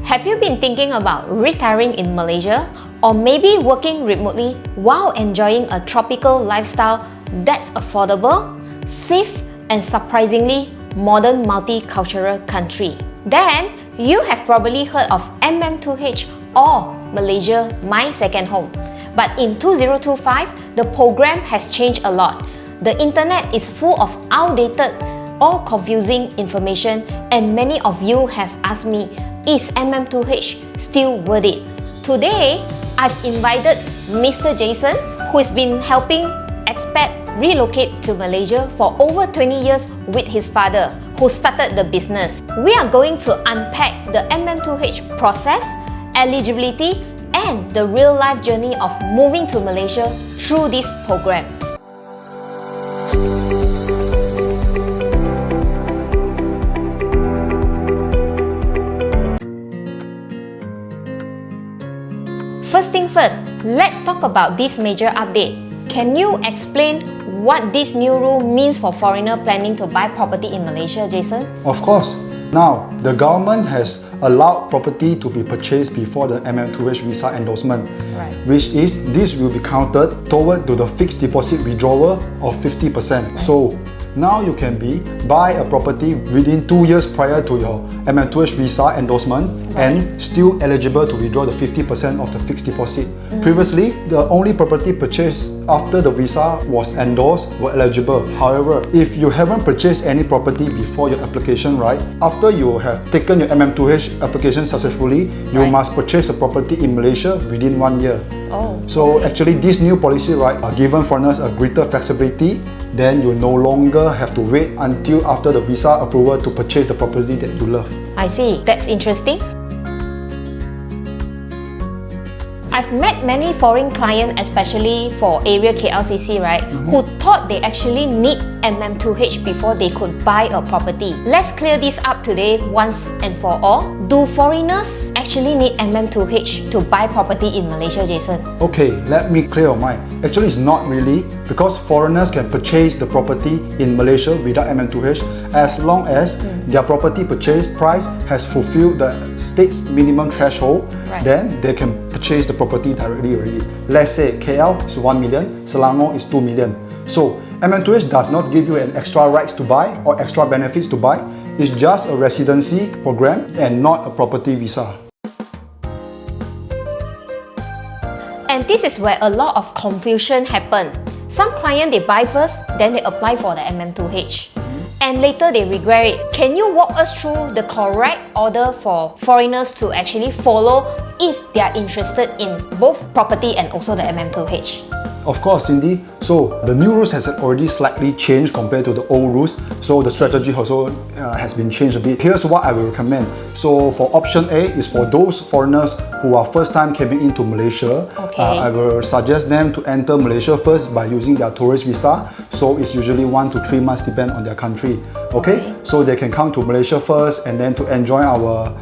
Have you been thinking about retiring in Malaysia or maybe working remotely while enjoying a tropical lifestyle that's affordable, safe, and surprisingly modern multicultural country? Then you have probably heard of MM2H or Malaysia My Second Home. But in 2025, the program has changed a lot. The internet is full of outdated or confusing information, and many of you have asked me, is MM2H still worth it? Today, I've invited Mr. Jason, who has been helping expats relocate to Malaysia for over 20 years with his father, who started the business. We are going to unpack the MM2H process, eligibility, and the real-life journey of moving to Malaysia through this program. First thing first, let's talk about this major update. Can you explain what this new rule means for foreigner planning to buy property in Malaysia, Jason? Of course. Now, the government has allowed property to be purchased before the MM2H visa endorsement, which is this will be counted toward to the fixed deposit withdrawal of 50%. So now you can buy a property within 2 years prior to your MM2H visa endorsement and still eligible to withdraw the 50% of the fixed deposit. Previously, the only property purchased after the visa was endorsed were eligible. However, if you haven't purchased any property before your application, after you have taken your MM2H application successfully, you must purchase a property in Malaysia within 1 year. So actually this new policy given foreigners a greater flexibility. Then you no longer have to wait until after the visa approval to purchase the property that you love. I see. That's interesting. I've met many foreign clients, especially for area KLCC, who thought they actually need MM2H before they could buy a property. Let's clear this up today once and for all. Do foreigners actually need MM2H to buy property in Malaysia, Jason? Okay, let me clear your mind. Actually, it's not really, because foreigners can purchase the property in Malaysia without MM2H as long as their property purchase price has fulfilled the state's minimum threshold. Then they can purchase the property directly already. Let's say KL is 1 million, Selangor is 2 million. So MM2H does not give you an extra rights to buy or extra benefits to buy. It's just a residency program and not a property visa. And this is where a lot of confusion happen. Some clients, they buy first, then they apply for the MM2H. And later they regret it. Can you walk us through the correct order for foreigners to actually follow if they are interested in both property and also the MM2H? Of course, Cindy. So the new rules has already slightly changed compared to the old rules. So the strategy also has been changed a bit. Here's what I will recommend. So for option A is for those foreigners who are first time coming into Malaysia. I will suggest them to enter Malaysia first by using their tourist visa. So it's usually 1 to 3 months depend on their country. So they can come to Malaysia first and then to enjoy our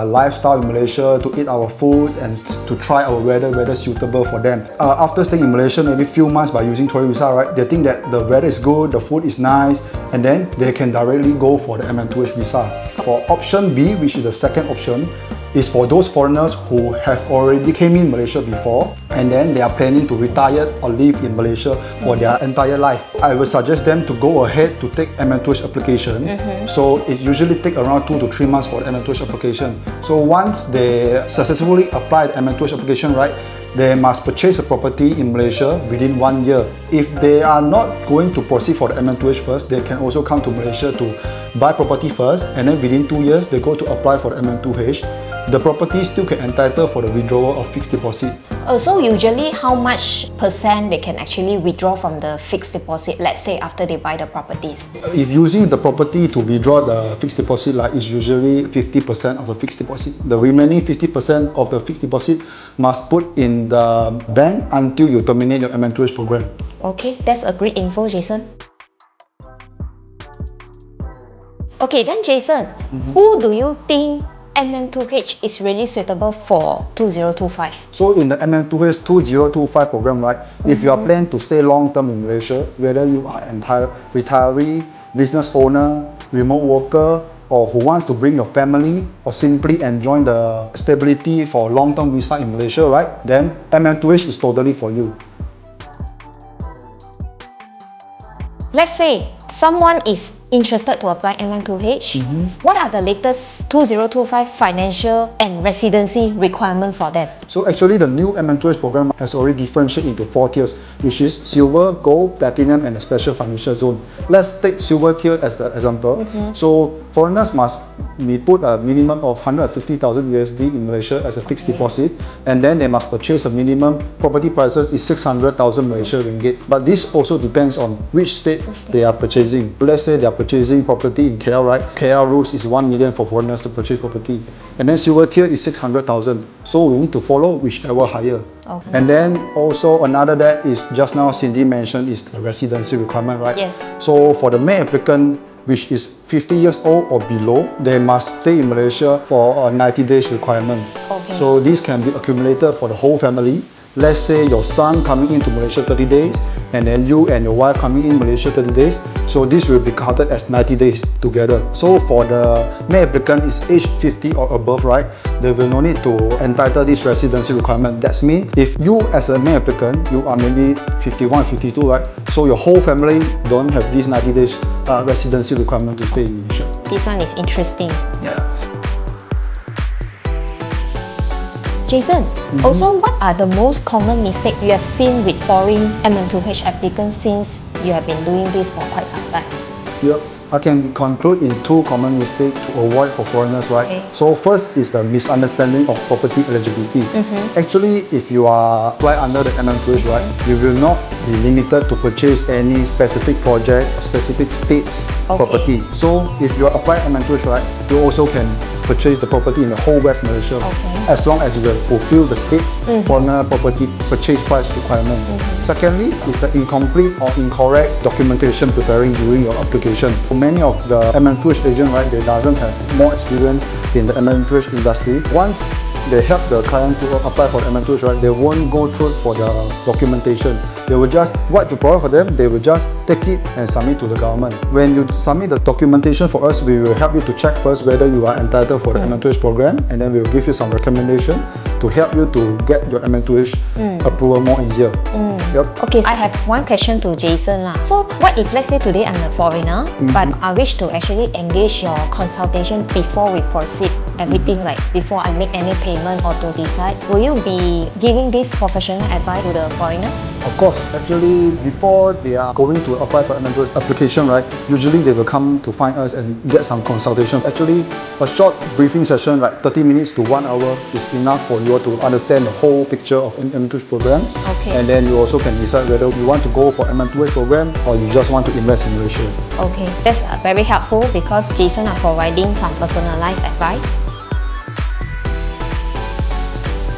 lifestyle in Malaysia, to eat our food and to try our weather suitable for them. After staying in Malaysia maybe few months by using tourist visa, they think that the weather is good, the food is nice, and then they can directly go for the MM2H visa. For option B, which is the second option, is for those foreigners who have already came in Malaysia before and then they are planning to retire or live in Malaysia for their entire life. I will suggest them to go ahead to take MM2H application. So it usually takes around 2 to 3 months for the MM2H application. So once they successfully apply the MM2H application, they must purchase a property in Malaysia within 1 year. If they are not going to proceed for the MM2H first, they can also come to Malaysia to buy property first, and then within 2 years they go to apply for the MM2H. The property still can entitle for the withdrawal of fixed deposit. So usually how much percent they can actually withdraw from the fixed deposit, let's say after they buy the properties? If using the property to withdraw the fixed deposit, is usually 50% of the fixed deposit. The remaining 50% of the fixed deposit must put in the bank until you terminate your MM2H program. Okay, that's a great info, Jason. Okay, then Jason, who do you think MM2H is really suitable for 2025? So in the MM2H 2025 program, if you are planning to stay long term in Malaysia, whether you are entire retiree, business owner, remote worker, or who wants to bring your family or simply enjoy the stability for long-term visa in Malaysia, right? Then MM2H is totally for you. Let's say someone is interested to apply MM2H. What are the latest 2025 financial and residency requirement for them? So actually the new MM2H program has already differentiated into 4 tiers, which is silver, gold, platinum and a special financial zone. Let's take silver tier as the example. So foreigners must be put a minimum of 150,000 USD in Malaysia as a fixed deposit, and then they must purchase a minimum property prices is 600,000 Malaysia ringgit. But this also depends on which state they are purchasing. Let's say they are purchasing property in KL, right? KL rules is 1 million for foreigners to purchase property, and then silver tier is 600,000. So we need to follow whichever higher. Okay. And then also another that is just now Cindy mentioned is the residency requirement, right? Yes. So for the male applicant which is 50 years old or below, they must stay in Malaysia for a 90 days requirement. Okay. So this can be accumulated for the whole family. Let's say your son coming into Malaysia 30 days, and then you and your wife coming in Malaysia 30 days. So this will be counted as 90 days together. So for the male applicant is age 50 or above, right? They will no need to entitle this residency requirement. That means if you as a male applicant, you are maybe 51, 52, right? So your whole family don't have this 90 days residency requirement to stay in Malaysia. This one is interesting. Yeah. Jason, also what are the most common mistakes you have seen with foreign MM2H applicants since you have been doing this for quite some time? Yep. I can conclude in 2 common mistakes to avoid for foreigners, right? Okay. So first is the misunderstanding of property eligibility. Actually, if you are apply under the MM2H, right, you will not be limited to purchase any specific project or specific states property. So if you apply MM2H, right, you also can purchase the property in the whole West Malaysia, as long as you will fulfill the state's foreigner property purchase price requirement. Secondly, is the incomplete or incorrect documentation preparing during your application. For many of the MM2H agent, right, they doesn't have more experience in the MM2H industry. Once they help the client to apply for the MM2H, right, they won't go through for the documentation. They will just, what you provide for them, they will just take it and submit to the government. When you submit the documentation for us, we will help you to check first whether you are entitled for the MM2H program, and then we will give you some recommendation to help you to get your MM2H approval more easier. Yep. Okay, I have one question to Jason lah. So what if let's say today I'm a foreigner, but I wish to actually engage your consultation before we proceed everything, like before I make any payment or to decide, will you be giving this professional advice to the foreigners? Of course, actually before they are going to apply for MM2H application, right, usually they will come to find us and get some consultation. Actually, a short briefing session, like 30 minutes to 1 hour is enough for you to understand the whole picture of MM2H program. Okay. And then you also can decide whether you want to go for MM2H program or you just want to invest in Malaysia. Okay, that's very helpful because Jason are providing some personalized advice.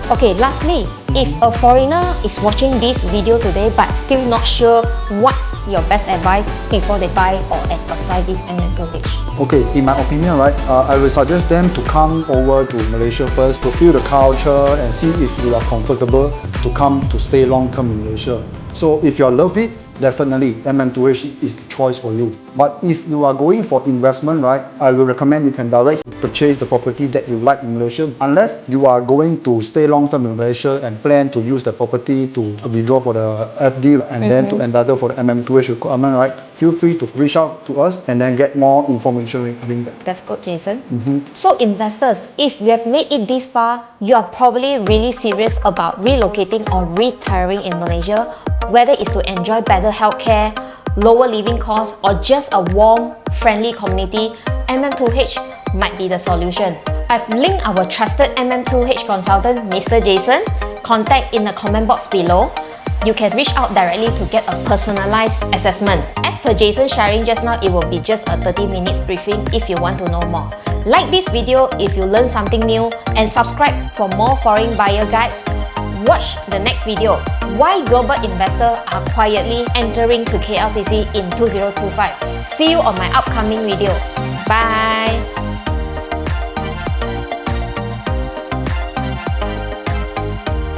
Okay, lastly, if a foreigner is watching this video today but still not sure what's your best advice before they buy or apply this MM2H? Okay, in my opinion, right, I will suggest them to come over to Malaysia first to feel the culture and see if you are comfortable to come to stay long term in Malaysia. So if you love it, definitely MM2H is the choice for you. But if you are going for investment, right, I will recommend you can directly purchase the property that you like in Malaysia. Unless you are going to stay long term in Malaysia and plan to use the property to withdraw for the FD and then to entitle for the MM2H requirement, right, feel free to reach out to us and then get more information regarding that. That's good, Jason. So investors, if you have made it this far, you are probably really serious about relocating or retiring in Malaysia, whether it's to enjoy better healthcare, lower living costs, or just a warm, friendly community. MM2H might be the solution. I've linked our trusted MM2H consultant, Mr. Jason. Contact in the comment box below. You can reach out directly to get a personalized assessment. As per Jason sharing just now, it will be just a 30 minutes briefing if you want to know more. Like this video if you learn something new, and subscribe for more foreign buyer guides. Watch the next video, why global investors are quietly entering to KLCC in 2025. See you on my upcoming video. Bye!